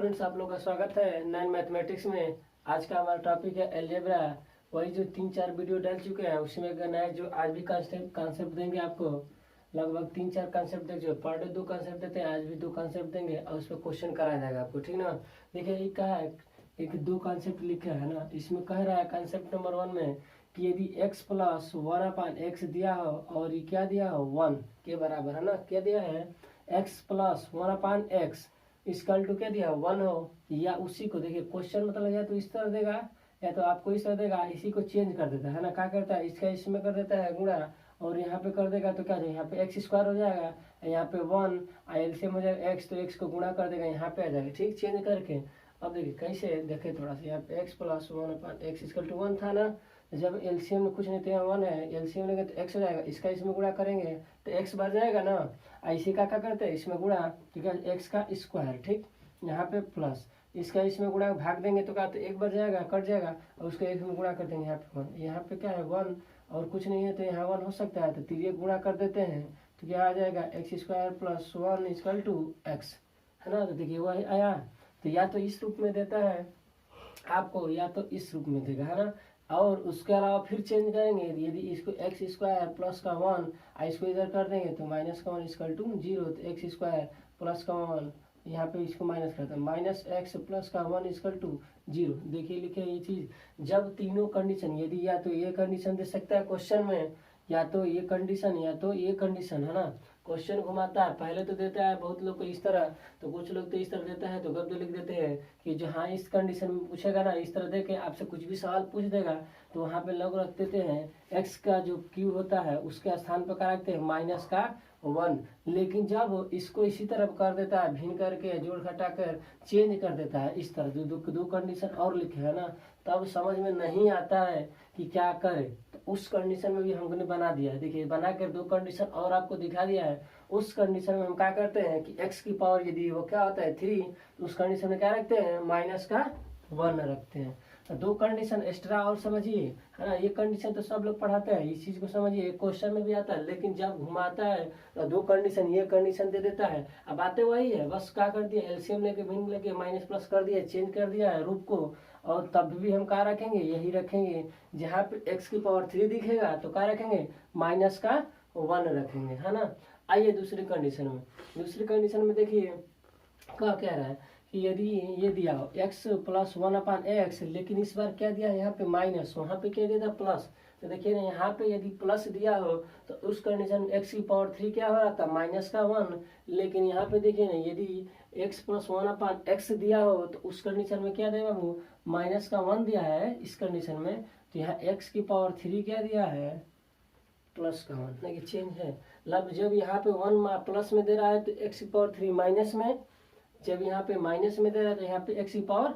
Friends, आप लोग का स्वागत है नाइन मैथमेटिक्स में। आज का हमारा टॉपिक है अलजेब्रा। वही जो 3-4 वीडियो डाल चुके हैं उसमें का नया जो आज भी कॉन्सेप्ट देंगे आपको। लगभग 3-4 कॉन्सेप्ट देख जो पर डे 2 कॉन्सेप्ट देते हैं, आज भी 2 कॉन्सेप्ट देंगे और उस पर क्वेश्चन कराया जाएगा आपको, ठीक ना। देखिए ये कहा है, एक 2 कॉन्सेप्ट लिखा है ना। इसमें कह रहा है कॉन्सेप्ट नंबर 1 में कि यदि x प्लस 1/x दिया हो और ये क्या दिया हो 1 के बराबर है ना, क्या दिया है x plus 1/x is equal to क्या दिया 1 हो, या उसी को देखिए क्वेश्चन मतलब या तो इस तरह देगा या तो आपको इस तरह देगा, इसी को चेंज कर देता है ना। क्या करता है, इसका इसमें कर देता है गुणा और यहाँ पे कर देगा तो क्या जाएगा, यहाँ पे एक्स स्क्वायर हो जाएगा, यहाँ पे 1 एलसीएम हो जाएगा एक्स, तो एक्स को गुणा कर देगा यहाँ पे आ जाएगा, ठीक, चेंज करके। अब देखिए कैसे देखे थोड़ा सा, यहाँ पे x plus 1/x equal to 1 था ना। जब एलसीएम में कुछ नहीं तो यहाँ 1 है, एलसीएम लेंगे तो एक्स हो जाएगा, इसका इसमें गुणा करेंगे तो एक्स बढ़ जाएगा ना। ऐसे का क्या करते हैं, इसमें गुणा, ठीक है, एक्स का स्क्वायर, ठीक, यहाँ पे प्लस इसका इसमें गुणा भाग देंगे तो क्या, तो एक बढ़ जाएगा, कट जाएगा और उसको एक में गुणा कर देंगे, यहाँ पे 1, यहाँ पे क्या है 1 और कुछ नहीं है तो यहाँ 1 हो सकता है, तो 3 गुणा कर देते हैं तो क्या आ जाएगा X square plus 1 equal to X, है ना। तो देखिए वही आया, तो या तो इस रूप में देता है आपको या तो इस रूप में देगा, है ना। और उसके अलावा फिर चेंज करेंगे, यदि इसको एक्स स्क्वायर प्लस का 1 इसको इधर कर देंगे तो माइनस का 1 इक्वल टू 0, तो एक्स स्क्वायर प्लस का 1 यहाँ पे इसको माइनस करते हैं, माइनस एक्स प्लस का 1 इक्वल टू 0। देखिए लिखे ये चीज, जब तीनों कंडीशन, यदि या तो ये कंडीशन दे सकता है क्वेश्चन में, या तो ये कंडीशन या तो ये कंडीशन, है ना। क्वेश्चन घुमाता है, पहले तो देता है बहुत लोग को इस तरह, तो कुछ लोग तो इस तरह देता है तो गद्य लिख देते हैं कि जो हाँ इस कंडीशन में पूछेगा ना, इस तरह दे के आपसे कुछ भी सवाल पूछ देगा तो वहाँ पे लोग रख देते हैं एक्स का जो क्यू होता है उसके स्थान पर क्या रखते हैं माइनस का 1। लेकिन जब इसको इसी तरह कर देता है, भिन्न करके जोड़ घटा कर चेंज कर देता है इस तरह, दो कंडीशन और लिखे है ना, तब समझ में नहीं आता है कि क्या करे। तो उस कंडीशन में भी हमने बना दिया है, देखिए बना कर 2 कंडीशन और आपको दिखा दिया है। उस कंडीशन में हम क्या करते हैं कि x की पावर यदि वो क्या होता है 3, तो उस कंडीशन में क्या रखते हैं माइनस का 1 रखते हैं। तो 2 कंडीशन एक्स्ट्रा और समझिए, है ना। ये कंडीशन तो सब लोग पढ़ाते हैं, इस चीज को समझिए, क्वेश्चन में भी आता है, लेकिन जब घुमाता है तो 2 कंडीशन ये कंडीशन दे देता है। अब बातें वही है, बस क्या कर दिया एलसीएम लेके भिन्न लेके माइनस प्लस कर दिया, चेंज कर दिया है रूप को। और तब भी हम क्या रखेंगे, यही रखेंगे, जहाँ पे x की पावर 3 दिखेगा तो क्या रखेंगे माइनस का 1 रखेंगे, है ना। आइए दूसरी कंडीशन में, दूसरी कंडीशन में देखिए क्या कह रहा है कि यदि ये दिया हो x प्लस 1/x, लेकिन इस बार क्या दिया है यहाँ पे माइनस, वहाँ पे क्या दिया था प्लस। तो देखिए ना यहाँ पे यदि प्लस दिया हो तो उस कंडीशन में x की पावर 3 क्या हो रहा था माइनस का 1। लेकिन यहाँ पे देखिए ना यदि x प्लस 1/x दिया हो तो उस कंडीशन में क्या देगा वो माइनस का 1 दिया है इस कंडीशन में, तो यहाँ x की पावर 3 क्या दिया है प्लस का 1, देखिए चेंज है। लब जब यहाँ पे 1 प्लस में दे रहा है तो x की पावर 3 माइनस में, जब यहाँ पे माइनस में दे रहा है तो यहाँ पे x की पावर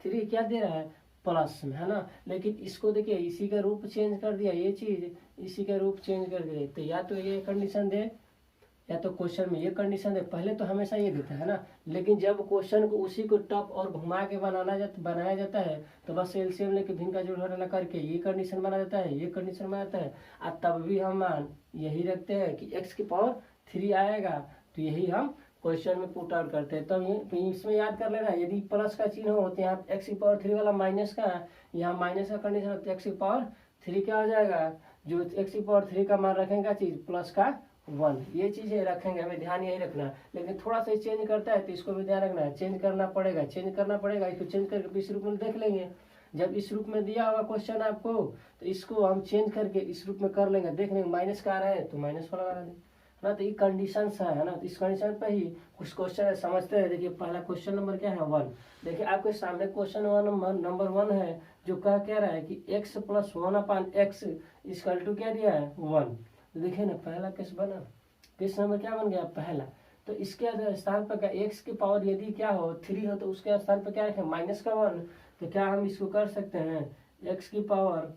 3 क्या दे रहा है प्लस में, है ना। लेकिन इसको देखिए इसी का रूप चेंज कर दिया, ये चीज इसी का रूप चेंज कर दिया, तो या तो ये कंडीशन दे या तो क्वेश्चन में ये कंडीशन दे। पहले तो हमेशा ये देता है ना, लेकिन जब क्वेश्चन को उसी को टफ और घुमा के बनाया जाता है तो बस एलसीएम लेके भिन्न का जोड़ घटाना करके ये कंडीशन बना देता है, ये कंडीशन बना देता है। और तब भी हम यही रखते हैं कि x की पावर 3 आएगा, तो यही हम क्वेश्चन में पुट आउट करते हैं। तो इसमें याद कर लेना, यदि प्लस का चिन्ह हो तो यहाँ x की पावर 3 वाला माइनस का, यहाँ माइनस का कंडीशन हो तो x की पावर 3 क्या हो जाएगा, जो x की पावर 3 का मान रखेगा चीज प्लस का 1, ये चीजें रखेंगे, हमें ध्यान यही रखना है। लेकिन थोड़ा सा चेंज करता है तो इसको भी ध्यान रखना है, चेंज करना पड़ेगा, इसको चेंज करके इस रूप में देख लेंगे। जब इस रूप में दिया होगा क्वेश्चन आपको तो इसको हम चेंज करके इस रूप में कर लेंगे, देख लेंगे माइनस का आ रहा है तो माइनस वाला लगा देंगे, है ना। तो ये कंडीशन है ना, तो इस कंडीशन पे ही कुछ क्वेश्चन है समझते हैं। देखिए पहला क्वेश्चन नंबर क्या है 1, देखिए आपके सामने क्वेश्चन नंबर 1 है जो कह रहा है कि x plus 1/x equal to क्या दिया है 1। तो देखिए ना पहला केस बना, केस नंबर क्या बन गया पहला। तो इसके स्थान पर क्या x की पावर यदि क्या हो 3 हो तो उसके स्थान पर क्या रखें माइनस का 1। तो क्या हम इसको कर सकते हैं x की पावर,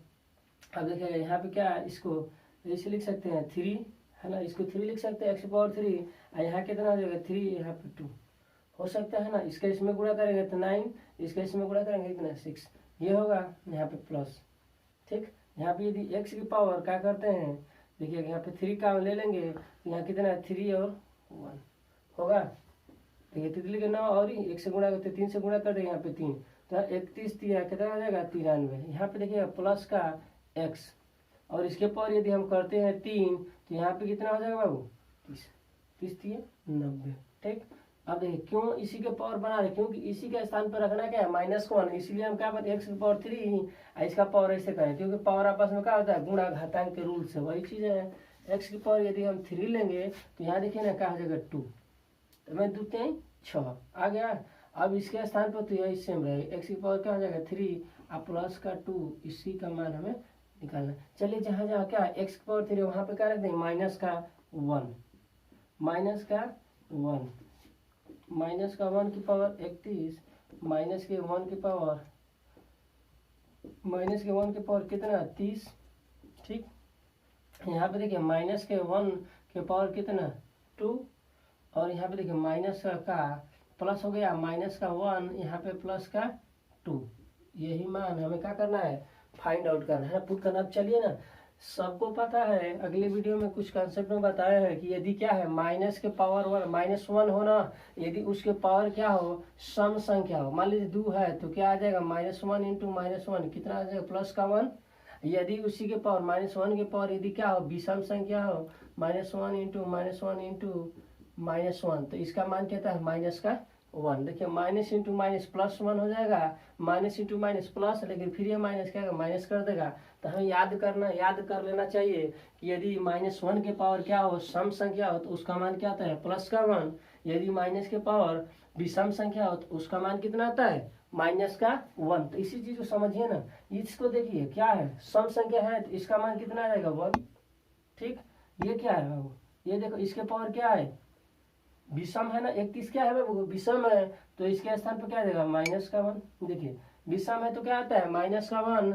अब देखिए यहाँ पे क्या है, इसको ऐसे लिख सकते हैं 3, है ना, इसको 3 लिख सकते हैं x की पावर 3, और यहाँ कितना हो जाएगा 3, यहाँ पे 2 हो सकता है ना। इसका इसमें गुणा करेंगे तो 9, इसका इसमें गुणा करेंगे इतना 6, ये होगा यहाँ पे प्लस, ठीक। यहाँ पे यदि x की पावर क्या करते हैं, देखिए यहाँ पे 3 का ले लेंगे, यहाँ कितना है 3 और 1 होगा, देखिए तितली के 9 और ही 1 से गुणा करते 3 से गुणा कर देंगे यहाँ पे 3, तो 31 दिया कितना आ जाएगा 93। यहाँ पे देखिए प्लस का x और इसके पावर यदि हम करते हैं 3 तो यहाँ पे कितना हो जाएगा बाबू 30, 30 दिए 90। ठीक, अब देखिए क्यों इसी के पावर बना रहे, क्योंकि इसी के स्थान पर रखना क्या है -1, इसीलिए हम क्या करते हैं x की पावर 3 इसका पावर ऐसे करें, क्योंकि पावर आपस में क्या होता है गुणा घातांक के रूल से, वही चीज़ है। x की पावर यदि हम 3 लेंगे तो यहाँ देखिए ना क्या हो जाएगा 2, तो मैं 2 3 6 आ गया। अब इसके स्थान पर तो यही सेम रहेगा, x की पावर क्या हो जाएगा 3 और प्लस का 2, इसी का मान हमें निकालना। चलिए जहाँ जहाँ क्या x की पावर 3 वहाँ पे क्या रख देंगे -1, -1 की पावर 31 -1 की पावर कितना 30। ठीक, यहाँ पे देखिए -1 के पावर कितना 2, और यहाँ पे देखिए माइनस का प्लस हो गया -1 यहाँ पे प्लस का 2, यही मान हमें क्या करना है फाइंड आउट करना है, पुट करना। अब चलिए ना, सबको पता है अगले वीडियो में कुछ कंसेप्ट में बताया है कि यदि क्या है माइनस के पावर -1 हो ना, यदि उसके पावर क्या हो सम संख्या हो, मान लीजिए 2 है तो क्या आ जाएगा -1 इंटू -1 कितना आ जाएगा प्लस का 1। यदि उसी के पावर -1 के पावर यदि क्या हो विषम संख्या हो -1 इंटू -1 तो इसका मान कहता है -1। देखिए माइनस इंटू माइनस +1 हो जाएगा, माइनस इंटू माइनस प्लस, लेकिन फिर ये माइनस क्या माइनस कर देगा। तो हमें याद कर लेना चाहिए कि यदि -1 के पावर क्या हो सम संख्या हो तो उसका मान क्या आता है +1। यदि माइनस के पावर विषम संख्या हो तो उसका मान कितना आता है -1। तो इसी चीज को समझिए ना, इसको देखिए क्या है सम संख्या है तो इसका मान कितना आ जाएगा 1। ठीक, ये क्या है बाबू, ये देखो इसके पावर क्या है विषम है ना, 31 क्या है बाबू विषम है, तो इसके स्थान पर क्या देगा -1। देखिए विषम है तो क्या आता है -1,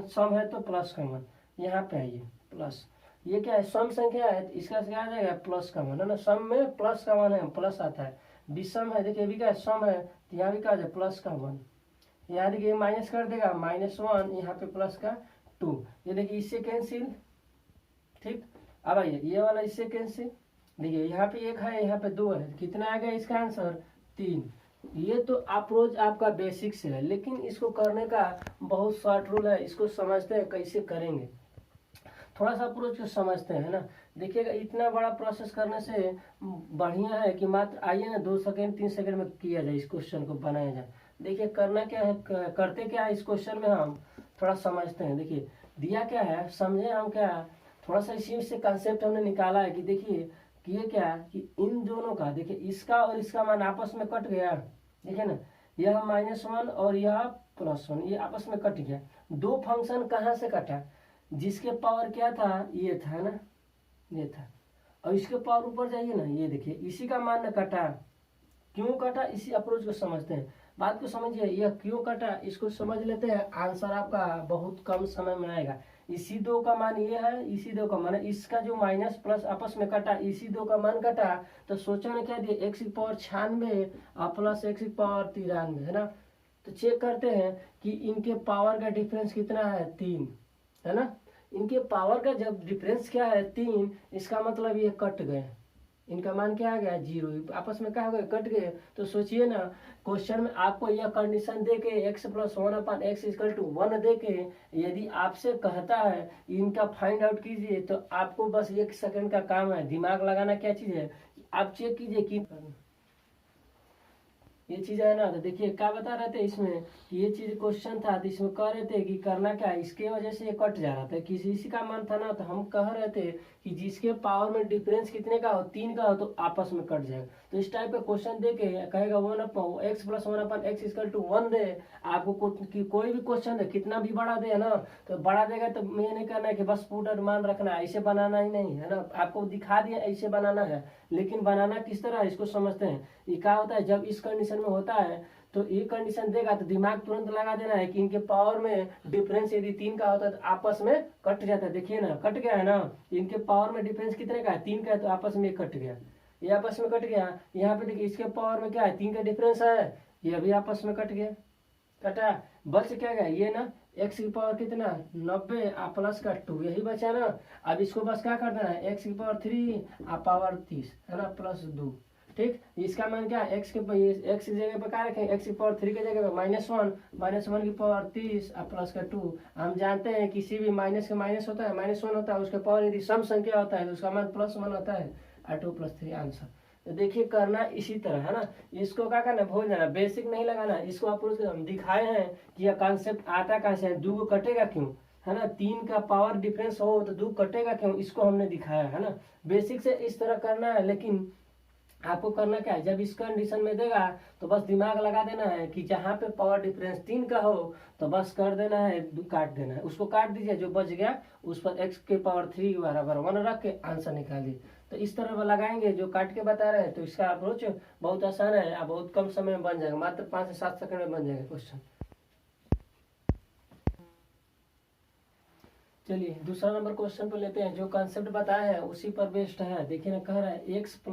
सम है तो +1, यहाँ पे है ये प्लस। ये क्या है सम संख्या है तो इसका क्या आ जाएगा +1 है ना, सम में +1 है प्लस आता है। विषम है देखिए अभी क्या सम है तो यहाँ भी क्या आ जाए +1, यहाँ देखिए माइनस कर देगा -1, यहाँ पे प्लस का 2, ये देखिए इससे कैंसिल। ठीक, अब आइए ये वाला इससे कैंसिल, देखिए यहाँ पे 1 है यहाँ पे 2 है, कितना आ गया इसका आंसर 3। ये तो अप्रोच आपका बेसिक से है, लेकिन इसको करने का बहुत शॉर्ट रूल है, इसको समझते हैं कैसे करेंगे, थोड़ा सा अप्रोच को समझते हैं ना। देखिएगा इतना बड़ा प्रोसेस करने से बढ़िया है कि मात्र आइए ना 2 सेकेंड 3 सेकेंड में किया जाए, इस क्वेश्चन को बनाया जाए। देखिए करना क्या है, करते क्या है इस क्वेश्चन में हम थोड़ा समझते हैं। देखिए दिया क्या है समझे हम, क्या थोड़ा सा इसी से कंसेप्ट हमने निकाला है कि देखिए कि ये क्या है कि इन दोनों का देखिए इसका और इसका मान आपस में कट गया, देखिए ना यह -1 और यह +1 ये आपस में कट गया। दो फंक्शन कहाँ से कटा, जिसके पावर क्या था ये था ना, ये था, और इसके पावर ऊपर जाइए ना, ये देखिए इसी का मान न कटा। क्यों कटा इसी अप्रोच को समझते हैं, बात को समझिए यह क्यों कटा इसको समझ लेते हैं, आंसर आपका बहुत कम समय में आएगा। इसी 2 का मान ये है, इसी 2 का मान इसका जो माइनस प्लस आपस में कटा, इसी 2 का मान कटा, तो सोचा ने क्या दिया x की पावर 96 और प्लस x की पावर 93 है ना। तो चेक करते हैं कि इनके पावर का डिफरेंस कितना है 3 है ना। इनके पावर का जब डिफरेंस क्या है 3, इसका मतलब ये कट गए, इनका मान क्या आ गया 0, आपस में क्या हो गए कट गए। तो सोचिए ना क्वेश्चन में आपको यह कंडीशन दे के x + 1/x = 1 दे के यदि आपसे कहता है इनका फाइंड आउट कीजिए, तो आपको बस 1 सेकंड का काम है, दिमाग लगाना क्या चीज़ है आप चेक कीजिए कि ये चीज़ है ना। तो देखिए क्या बता रहे थे इसमें कि ये चीज़ क्वेश्चन था, तो इसमें कह रहे थे कि करना क्या है, इसके वजह से ये कट जा रहा था, किसी इसी का मान था ना, तो हम कह रहे थे कि जिसके पावर में डिफरेंस कितने का हो 3 का हो तो आपस में कट जाएगा। तो इस टाइप का क्वेश्चन दे के कहेगा x + 1/x = 1 दे आपको, कोई भी क्वेश्चन दे कितना भी बड़ा दे है ना, तो बड़ा देगा तो ये नहीं करना है कि बस पुट मान रखना है, ऐसे बनाना ही नहीं है ना, आपको दिखा दिया ऐसे बनाना है, लेकिन बनाना किस तरह इसको समझते हैं। ये क्या होता है जब इस कंडीशन में होता है तो ये कंडीशन देगा तो दिमाग तुरंत लगा देना है कि इनके पावर में डिफरेंस यदि 3 का होता है तो आपस में कट जाता है। देखिए ना कट गया है ना, इनके पावर में डिफरेंस कितने का है 3 का है, तो आपस में कट गया, ये आपस में कट गया। यहाँ पे देखिए इसके पावर में क्या है 3 का डिफरेंस है, ये भी आपस में कट गया, कटा बच क्या गया ये ना x की पावर कितना 90 और प्लस का 2 यही बचा ना। अब इसको बस क्या कर देना है x की पावर 3 और पावर 30 है ना +2। ठीक। इसका मान क्या है, एक्स की जगह पर क्या रखेंगे, एक्स की पावर 3 की जगह पर -1 की पावर 30 और प्लस का 2। हम जानते हैं किसी भी माइनस का माइनस होता है, -1 होता है, उसके पावर यदि सम संख्या होता है तो उसका मान +1 होता है और 2 + 3 आंसर। तो देखिए करना इसी तरह है ना, इसको क्या करना, भूल जाना, बेसिक नहीं लगाना। इसको आप हम दिखाए हैं कि यह कॉन्सेप्ट आता कहाँ से है, 2 को कटेगा क्यों, है ना, 3 का पावर डिफरेंस हो तो 2 कटेगा क्यों, इसको हमने दिखाया है ना। बेसिक से इस तरह करना है, लेकिन आपको करना क्या है, जब इस कंडीशन में देगा तो बस दिमाग लगा देना है कि जहाँ पे पावर डिफरेंस 3 का हो तो बस कर देना है, काट देना है, उसको काट दीजिए, जो बच गया उस पर x के पावर 3 बराबर 1 रख के आंसर निकालिए। तो इस तरह लगाएंगे जो काट के बता रहे हैं। तो इसका अप्रोच बहुत आसान है, आप बहुत कम समय में बन जाएगा, मात्र 5 से 7 सेकंड में बन जाएगा क्वेश्चन। चलिए दूसरा नंबर क्वेश्चन पर लेते हैं। जो कॉन्सेप्ट बताया है उसी पर बेस्ड है। देखिए ना, कह रहा है x +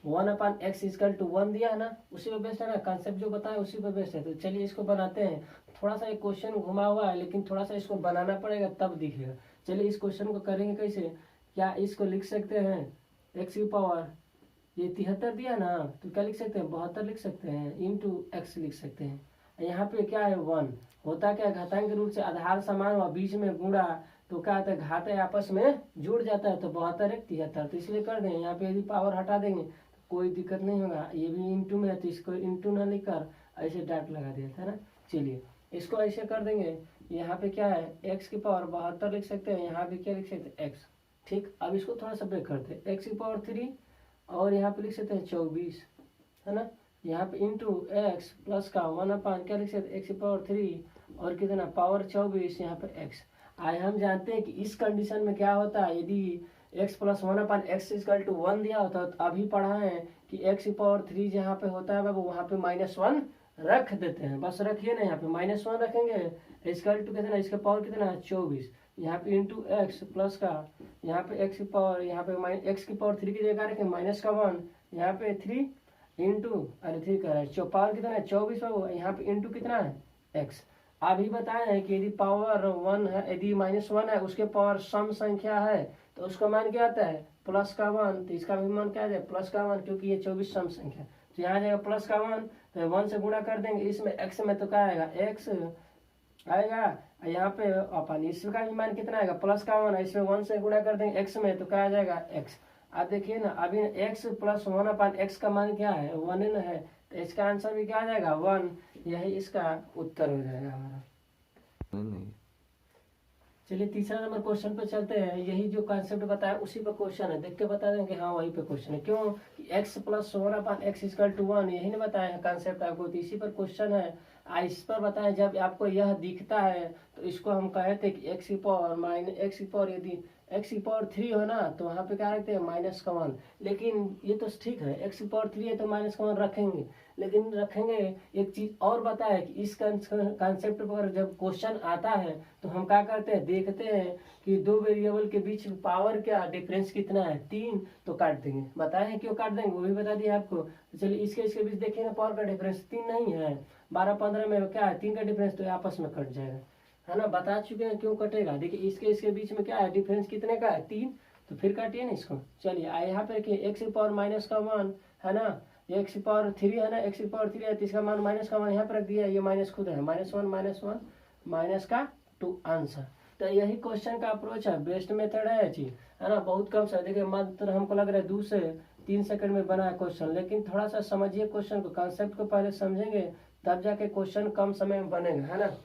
1/x = 1 दिया है ना, उसी पर बेस्ड है ना, कॉन्सेप्ट जो बताया उसी पर बेस्ड है। तो चलिए इसको बनाते हैं। थोड़ा सा एक क्वेश्चन घुमा हुआ है, लेकिन थोड़ा सा इसको बनाना पड़ेगा तब दिखेगा। चलिए इस क्वेश्चन को करेंगे कैसे, क्या इसको लिख सकते हैं x की पावर, ये 73 दिया ना, तो क्या लिख सकते हैं, 72 लिख सकते हैं, इंटू x लिख सकते हैं। यहाँ पे क्या है 1, होता क्या, घातांक के रूप से आधार समान हुआ, बीच में गुणा तो क्या होता है, घात आपस में जुड़ जाता है, तो 72 1 73। तो इसलिए कर देंगे, यहाँ पे यदि पावर हटा देंगे तो कोई दिक्कत नहीं होगा। ये भी इंटू में है तो इसको इंटू ना लिखकर ऐसे डाट लगा दिया था ना। चलिए इसको ऐसे कर देंगे, यहाँ पे क्या है, x की पावर 72 लिख सकते हैं, यहाँ पे क्या लिख सकते हैं, x। ठीक, अब इसको थोड़ा सा ब्रेक करते हैं, x की पावर 3 और यहाँ पे लिख सकते हैं 24, है ना, यहाँ पे इंटू एक्स प्लस का 1/, क्या लिख सकते हैं, x की पावर 3 और कितना पावर 24, यहाँ पे x। आए हम जानते हैं कि इस कंडीशन में क्या होता है, यदि x + 1/x = 1 दिया होता है तो अभी पढ़ा है कि x की पावर 3 जहाँ पे होता है बाबू वहाँ पे -1 रख देते हैं, बस रखिए ना, यहाँ पे -1 रखेंगे, कितना, इसका पावर कितना है 24, यहाँ पे इंटू एक्स प्लस का, यहाँ पे x की पावर, यहाँ पे x की पावर 3 की जगह रखें -1, यहाँ पे 3 इंटू, अरे 3 कर रहा है, पावर कितना है 24 बाबू, यहाँ पे इंटू कितना है x। अभी बताए हैं कि यदि पावर 1 है, यदि -1 है, उसके पावर सम संख्या है तो उसका मान क्या आता है +1, तो इसका भी मान क्या आ जाए +1, क्योंकि ये 24 सम संख्या। तो यहाँ जाएगा +1, तो 1 से गुणा कर देंगे, इसमें x में तो क्या आएगा x आएगा, यहाँ पे अपन इसका भी मान कितना आएगा +1, इसमें 1 से गुणा कर देंगे x में तो क्या आ जाएगा x। अब देखिए ना, अभी x + 1/x का मान क्या है 1 है, तो इसका आंसर भी क्या आ जाएगा 1, यही इसका उत्तर हो जाएगा हमारा। नहीं। चलिए तीसरा नंबर क्वेश्चन पे चलते हैं। यही जो कॉन्सेप्ट बताया उसी पर क्वेश्चन है, देख के बता देंगे हाँ वही पे क्वेश्चन है। क्यों, x + 1/x = 1, यही नहीं बताया है कॉन्सेप्ट आपको, तो इसी पर क्वेश्चन है। इस पर बताएं, जब आपको यह दिखता है तो इसको हम कहते हैं कि x की पावर यदि x की पावर 3 हो ना तो वहाँ पे क्या रखते हैं -1। लेकिन ये तो ठीक है, x की पावर 3 है तो -1 रखेंगे, लेकिन रखेंगे एक चीज और बताया कि इस कॉन्सेप्ट पर जब क्वेश्चन आता है तो हम क्या करते हैं, देखते हैं कि दो वेरिएबल के बीच पावर क्या डिफरेंस कितना है 3, तो काट देंगे। बताए हैं क्यों काट देंगे, वो भी बता दिया आपको। तो चलिए इसके बीच देखिए ना, पावर का डिफरेंस 3 नहीं है, 12-15 में क्या है 3 का डिफरेंस, तो आपस में कट जाएगा, है ना, बता चुके हैं क्यों कटेगा। देखिए इसके बीच में क्या है डिफरेंस कितने का है 3, तो फिर काटिए ना इसको। चलिए यहाँ पे देखिए x की पावर -1 है ना, x की पावर 3 है ना, x की पावर 3 है तो इसका मान -1 यहाँ पर रख दिया, ये माइनस खुद है, -1 -2 आंसर। तो यही क्वेश्चन का अप्रोच है, बेस्ट मेथड है चीज, है ना, बहुत कम समय। देखिए मात्र हमको लग रहा है 2 से 3 सेकंड में बना है क्वेश्चन, लेकिन थोड़ा सा समझिए क्वेश्चन को, कॉन्सेप्ट को पहले समझेंगे तब जाके क्वेश्चन कम समय में बनेगा, है ना।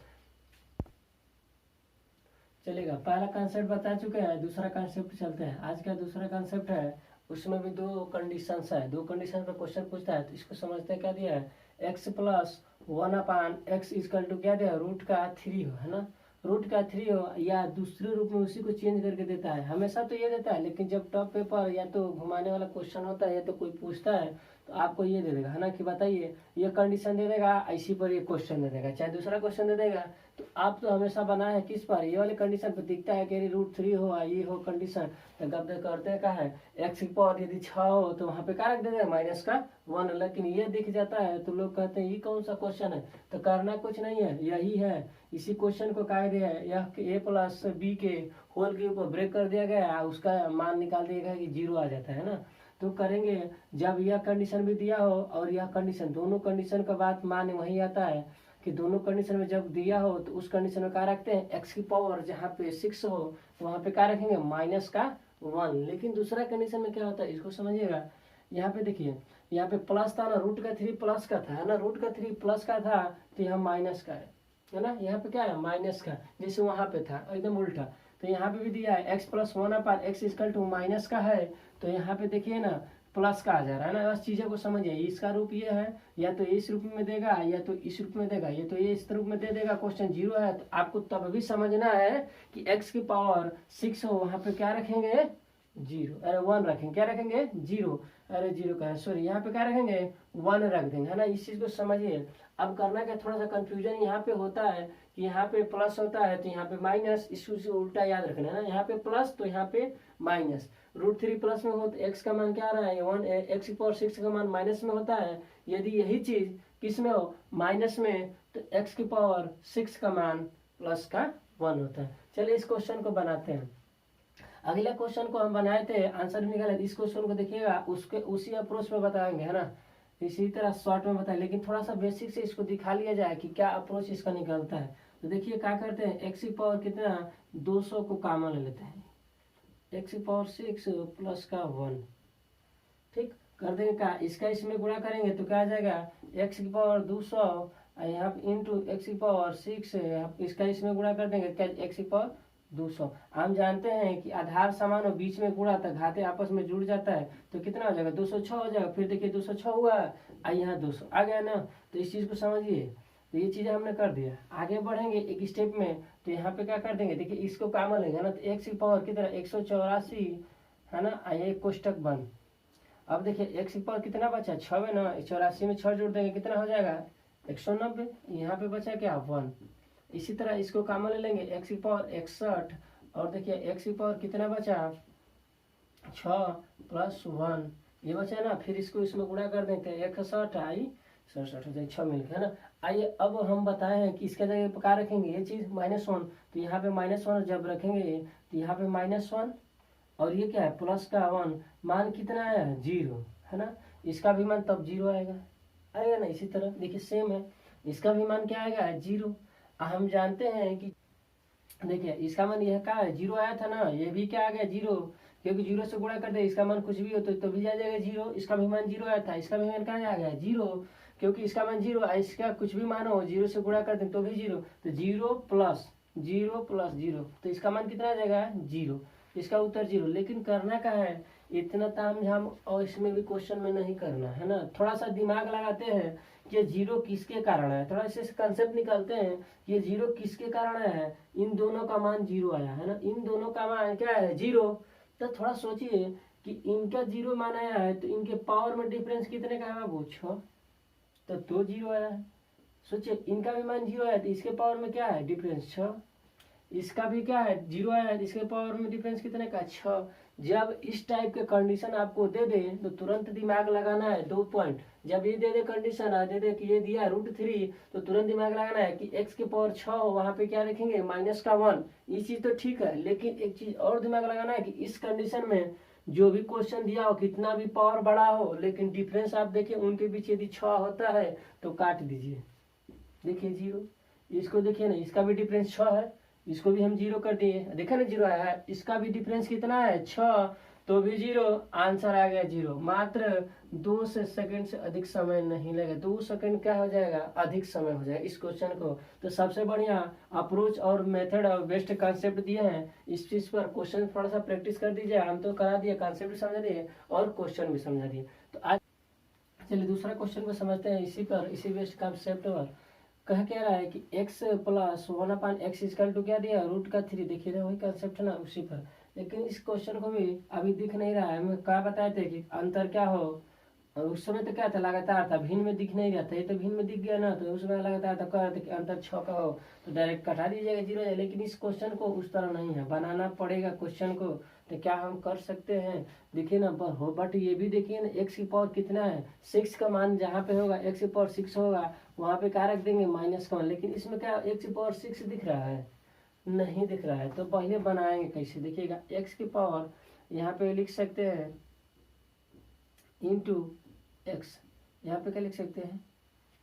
चलेगा, पहला कॉन्सेप्ट बता चुके हैं, दूसरा कॉन्सेप्ट चलते हैं। आज का दूसरा कॉन्सेप्ट है, उसमें भी 2 कंडीशंस है, 2 कंडीशन पर क्वेश्चन पूछता है। तो इसको समझते हैं, क्या दिया है, x + 1/x = क्या दिया, √3 हो, है ना, √3 हो, या दूसरे रूप में उसी को चेंज करके देता है। हमेशा तो ये देता है, लेकिन जब टॉप पेपर या तो घुमाने वाला क्वेश्चन होता है या तो कोई पूछता है तो आपको ये दे देगा, है ना, कि बताइए ये कंडीशन दे देगा, इसी पर ये क्वेश्चन दे देगा, चाहे दूसरा क्वेश्चन दे देगा। तो आप तो हमेशा बनाए हैं किस पर, ये वाले कंडीशन पर दिखता है कि √3 हो, ये हो कंडीशन, तो गब करते क्या है, x की पावर यदि 6 हो तो वहाँ पे क्या रख देते हैं -1, लेकिन ये दिख जाता है तो लोग कहते हैं ये कौन सा क्वेश्चन है। तो करना कुछ नहीं है, यही है, इसी क्वेश्चन को कहा गया है, यह a + b के होल के ऊपर ब्रेक कर दिया गया है, उसका मान निकाल दिया गया कि 0 आ जाता है ना। तो करेंगे जब यह कंडीशन भी दिया हो और यह कंडीशन, दोनों कंडीशन का बात मान वही आता है कि दोनों कंडीशन में जब दिया हो तो उस कंडीशन में क्या रखते हैं, एक्स की पावर जहाँ पे 6 हो तो वहाँ पे क्या रखेंगे, -1। लेकिन दूसरा कंडीशन में क्या होता है इसको समझिएगा। यहाँ पे देखिए, यहाँ पे प्लस था ना, √3 प्लस का था, है ना, √3 प्लस का था तो यहाँ माइनस का है ना, यहाँ पे क्या है माइनस का, जैसे वहाँ पे था एकदम उल्टा। तो यहाँ पे भी दिया है x+1/x माइनस का है, तो यहाँ पे देखिए ना प्लस का आ जा रहा है ना। बस चीज़ों को समझिए, इसका रूप ये है, या तो इस रूप में देगा या तो इस रूप में देगा, ये तो ये इस रूप में दे देगा, क्वेश्चन 0 है। तो आपको तब भी समझना है कि x की पावर 6 हो, वहाँ पे क्या रखेंगे 0, अरे 1 रखेंगे, क्या रखेंगे 0, अरे 0 का है सॉरी, यहाँ पे क्या रखेंगे 1 रख देंगे, है ना। इस चीज़ को समझिए। अब करना क्या, थोड़ा सा कंफ्यूजन यहाँ पे होता है कि यहाँ पे प्लस होता है तो यहाँ पे माइनस, इसको उल्टा याद रखना है ना, यहाँ पे प्लस तो यहाँ पे माइनस। √3 प्लस में हो तो x का मान क्या आ रहा है 1, x की पावर 6 का मान माइनस में होता है। यदि यही चीज किस में हो, माइनस में, तो x की पावर 6 का मान प्लस का 1 होता है। चलिए इस क्वेश्चन को बनाते हैं। अगले क्वेश्चन को हम बनाए थे, आंसर भी निकाले। इस क्वेश्चन को देखिएगा, उसके उसी अप्रोच में बताएंगे, है ना, इसी तरह शॉर्ट में बताएं, लेकिन थोड़ा सा बेसिक से इसको दिखा लिया जाए कि क्या अप्रोच इसका निकलता है। तो देखिए क्या करते हैं, x की पावर कितना 200 को कॉमन ले लेते हैं, x की पावर 6 प्लस का 1, ठीक कर देंगे। क्या इसका इसमें गुणा करेंगे तो क्या आ जाएगा, x की पावर 200 यहाँ पे इंटू x की पावर 6, इसका इसमें गुणा कर देंगे, क्या x की पावर 200। हम जानते हैं कि आधार समान और बीच में गुणा था, घाते आपस में जुड़ जाता है, तो कितना हो जाएगा 206 हो जाएगा। फिर देखिए 206 हुआ, यहाँ 200 आ गया ना। तो इस चीज़ को समझिए। तो ये चीज़ें हमने कर दिया, आगे बढ़ेंगे एक स्टेप में। तो यहाँ पे क्या कर देंगे, देखिए इसको कॉमन लेंगे ना, तो x की पावर कितना 184, है ना, ये कोष्टक बंद। अब देखिए x की पावर कितना बचा 6 है ना, 84 में 6 जोड़ देंगे कितना हो जाएगा 190। यहाँ पे बचा क्या 1। इसी तरह इसको कॉमन ले लेंगे, x की पावर 61, और देखिए x की पावर कितना बचा 6 प्लस 1, ये बचा ना। फिर इसको इसमें गुणा कर देते हैं, 61 आई 67 हो जाए 6 मिलकर, है ना। आइए अब हम बताए हैं कि इसका जगह क्या रखेंगे, ये चीज़ -1, तो यहाँ पे -1 जब रखेंगे तो यहाँ पे -1, और ये क्या है प्लस का 1, मान कितना है 0, है ना। इसका भी मान तब 0 आएगा ना। इसी तरह देखिए सेम है, इसका भी मान क्या आएगा 0। हम जानते हैं कि देखिए इसका मान यह क्या है 0 आया था ना, ये भी क्या आ गया 0, क्योंकि 0 से गुणा कर दे, इसका मान कुछ भी हो तो भी आ जाएगा 0। इसका भी मान 0 आया था, इसका भी मान कहाँ आ गया 0, क्योंकि इसका मान 0, इसका कुछ भी मान हो 0 से गुणा कर दे तो भी 0, तो 0 प्लस 0, तो इसका मान कितना आ जाएगा 0, इसका उत्तर 0। लेकिन करना क्या है, इतना तामझाम और इसमें भी क्वेश्चन में नहीं करना है ना, थोड़ा सा दिमाग लगाते हैं कि ये 0 किसके कारण है, थोड़ा से कंसेप्ट निकालते हैं कि ये 0 किसके कारण है। इन दोनों का मान 0 आया है ना, इन दोनों का मान क्या है 0। तो थोड़ा सोचिए कि इनका 0 मान आया है तो इनके पावर में डिफरेंस कितने का है वो 6, तो 2 0 आया है। सोचिए इनका भी मान 0 आया तो इसके पावर में क्या है डिफरेंस 6, इसका भी क्या है 0 आया है तो इसके पावर में डिफरेंस कितने का 6। जब इस टाइप के कंडीशन आपको दे दे तो तुरंत दिमाग लगाना है 2 पॉइंट। जब ये दे दे कंडीशन दे दे कि ये दिया √3, तो तुरंत दिमाग लगाना है कि x की पावर 6 हो, वहां पे क्या रखेंगे -1। ये चीज तो ठीक है, लेकिन एक चीज और दिमाग लगाना है कि इस कंडीशन में जो भी क्वेश्चन दिया हो, कितना भी पावर बड़ा हो, लेकिन डिफरेंस आप देखिए उनके बीच यदि 6 होता है तो काट दीजिए, देखिए 0। इसको देखिए ना, इसका भी डिफरेंस 6 है, इसको भी हम 0 कर दिए, देखा ना 0 आया है। इसका भी डिफरेंस कितना है 6, तो भी 0, आंसर आ गया 0। मात्र 2 सेकंड से अधिक समय नहीं लगेगा, 2 सेकंड क्या हो जाएगा अधिक समय हो जाएगा इस क्वेश्चन को। तो सबसे बढ़िया अप्रोच और मेथड और बेस्ट कॉन्सेप्ट दिए हैं, इस चीज पर क्वेश्चन थोड़ा सा प्रैक्टिस कर दीजिए। हम तो करा दिए, कॉन्सेप्ट भी समझा दिए और क्वेश्चन भी समझा दिए। तो आज चलिए दूसरा क्वेश्चन को समझते हैं, इसी बेस्ट कॉन्सेप्ट पर। कह क्या रहा है कि x plus 1/x equal to क्या दिया √3, देखिए ना वही कंसेप्ट है ना उसी पर। लेकिन इस क्वेश्चन को भी अभी दिख नहीं रहा है, हमें क्या बताए थे कि अंतर क्या हो, और उस समय तो क्या था लगातार था, भिन्न में दिख नहीं रहा था, ये तो भिन्न में दिख गया ना, तो उस समय लगातार था, कह रहे थे कि अंतर 6 का हो तो डायरेक्ट कटा दीजिएगा 0 है। लेकिन इस क्वेश्चन को उस तरह नहीं है, बनाना पड़ेगा क्वेश्चन को। तो क्या हम कर सकते हैं, देखिए ना बट ये भी देखिए ना x की पावर कितना है 6 का मान जहाँ पे होगा x की पावर 6 होगा वहाँ पे क्या रख देंगे -1। लेकिन इसमें क्या x की पावर 6 दिख रहा है, नहीं दिख रहा है। तो पहले बनाएंगे कैसे, देखिएगा x की पावर यहाँ पे लिख सकते हैं इंटू एक्स, यहाँ पे क्या लिख सकते हैं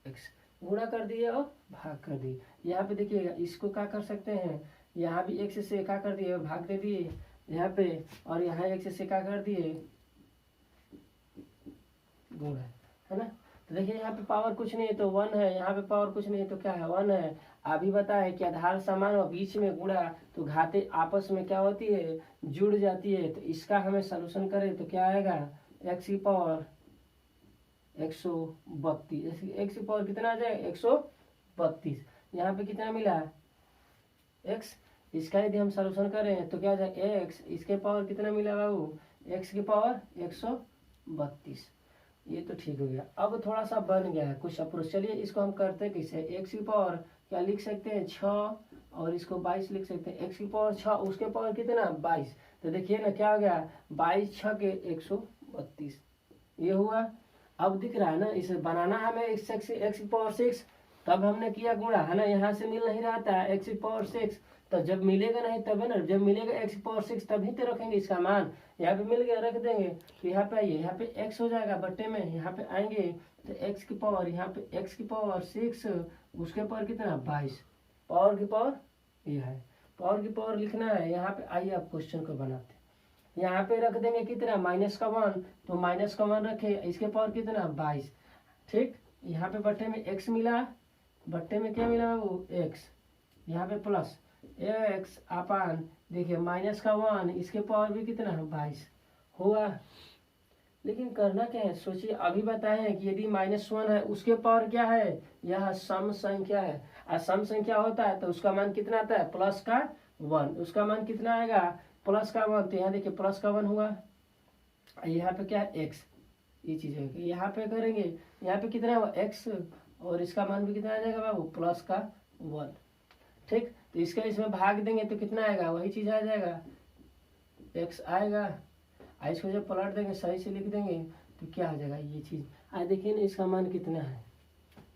एक्स, गुणा कर दिए और भाग कर दिए। यहाँ पे देखिएगा इसको क्या कर सकते हैं, यहाँ भी एक्स से क्या कर दिए भाग दे दिए यहाँ पे, और यहाँ एक्स से क्या कर दिए गुणा, है ना। तो देखिए यहाँ पे पावर कुछ नहीं है तो 1 है, यहाँ पे पावर कुछ नहीं है तो क्या है 1 है। अभी बताए कि आधार समान और बीच में गुणा तो घाते आपस में क्या होती है जुड़ जाती है। तो इसका हमें सलूशन करें तो क्या आएगा एक्स की पावर 132, एक्स की पावर कितना आ जाएगा 132। यहाँ पे कितना मिला एक्स, इसका यदि हम सलूशन करें तो क्या आ जाएगा एक्स, इसके पावर कितना मिला बाबू एक्स की पावर 132। ये तो ठीक हो गया। अब थोड़ा सा बन गया है कुछ अप्रोच, चलिए इसको हम करते हैं कैसे। एक्स की पावर क्या लिख सकते हैं 6 और इसको 22 लिख सकते हैं। एक्स की पावर 6 उसके पावर कितना 22, तो देखिए ना क्या हो गया 22 6 के 132 ये हुआ। अब दिख रहा है ना इसे बनाना हमें एक्स की पावर 6, तब हमने किया गुणा, है ना। यहाँ से मिल नहीं रहा था एक्स की पावर 6, तो जब मिलेगा नहीं तब है ना, जब मिलेगा एक्स की पावर 6 तभी तो रखेंगे इसका मान। यहाँ पे मिल गया रख देंगे, तो यहाँ पे आइए यहाँ पे एक्स हो जाएगा बट्टे में, यहाँ पे आएंगे तो एक्स की पावर यहाँ पे एक्स की पावर 6 उसके पावर कितना 22, पावर की पावर ये है, पावर की पावर लिखना है। यहाँ पे आइए आप क्वेश्चन को बनाते हैं, यहाँ पे रख देंगे कितना माइनस का 1, तो माइनस का 1 रखे, इसके पावर कितना 22, ठीक। यहाँ पे बट्टे में एक्स मिला, बट्टे में क्या मिला वो एक्स, यहाँ पे प्लस एक्स अपान देखिए माइनस का 1 इसके पावर भी कितना है 22 हुआ। लेकिन करना क्या है सोचिए, अभी बताए हैं कि यदि -1 है उसके पावर क्या है यह सम संख्या है, और सम संख्या होता है तो उसका मान कितना आता है प्लस का 1, उसका मान कितना आएगा प्लस का 1। तो यहाँ देखिए प्लस का 1 हुआ, यहाँ पे क्या है एक्स, ये चीज है यहाँ पे करेंगे, यहाँ पे कितना हुआ एक्स और इसका मान भी कितना आ जाएगा बाबू प्लस का 1, ठीक। तो इसका इसमें भाग देंगे तो कितना आएगा वही चीज आ जाएगा एक्स आएगा, इसको जब पलट देंगे सही से लिख देंगे तो क्या आ जाएगा ये चीज। आज देखिए ना इसका मान कितना है,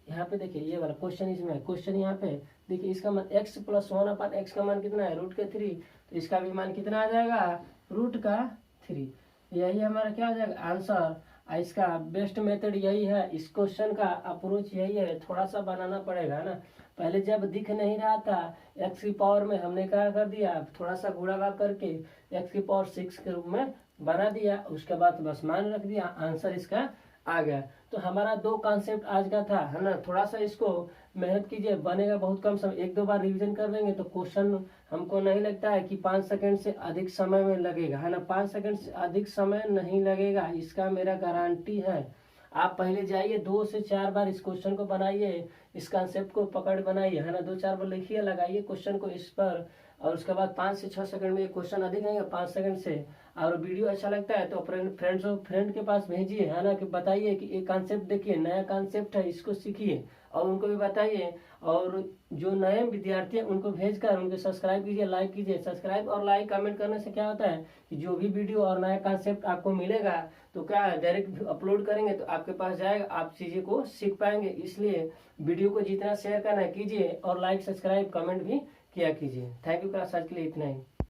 यहाँ पे देखिए ये वाला क्वेश्चन इसमें क्वेश्चन यहाँ पे देखिए इसका मान x + 1 अपान x का मान कितना है √3, तो इसका भी मान कितना आ जाएगा √3। यही हमारा क्या आ जाएगा आंसर। इसका बेस्ट मेथड यही है, इस क्वेश्चन का अप्रोच यही है, थोड़ा सा बनाना पड़ेगा ना। पहले जब दिख नहीं रहा था x की पावर में हमने क्या कर दिया थोड़ा सा गुणा भाग करके x की पावर 6 के रूप में बना दिया, उसके बाद बस मान रख दिया, आंसर इसका आ गया। तो हमारा 2 कॉन्सेप्ट आज का था, है ना। थोड़ा सा इसको मेहनत कीजिए, बनेगा बहुत कम समय, 1-2 बार रिवीजन कर लेंगे तो क्वेश्चन हमको नहीं लगता है कि 5 सेकंड से अधिक समय में लगेगा, है ना। 5 सेकंड से अधिक समय नहीं लगेगा, इसका मेरा गारंटी है। आप पहले जाइए 2 से 4 बार इस क्वेश्चन को बनाइए, इस कॉन्सेप्ट को पकड़ बनाइए, है ना। 2-4 बार लिखिए, लगाइए क्वेश्चन को इस पर, और उसके बाद 5 से 6 सेकंड में क्वेश्चन अधिक नहीं है 5 सेकंड से। और वीडियो अच्छा लगता है तो अपने फ्रेंड के पास भेजिए, है ना, कि बताइए कि ये कॉन्सेप्ट देखिए नया कॉन्सेप्ट है इसको सीखिए, और उनको भी बताइए। और जो नए विद्यार्थी हैं उनको भेजकर उनको सब्सक्राइब कीजिए, लाइक कीजिए। सब्सक्राइब और लाइक कमेंट करने से क्या होता है कि जो भी वीडियो और नया कॉन्सेप्ट आपको मिलेगा तो क्या है डायरेक्ट अपलोड करेंगे तो आपके पास जाएगा, आप चीज़ें को सीख पाएंगे। इसलिए वीडियो को जितना शेयर करना है कीजिए, और लाइक सब्सक्राइब कमेंट भी किया कीजिए। थैंक यू क्लास, आज के लिए इतना ही।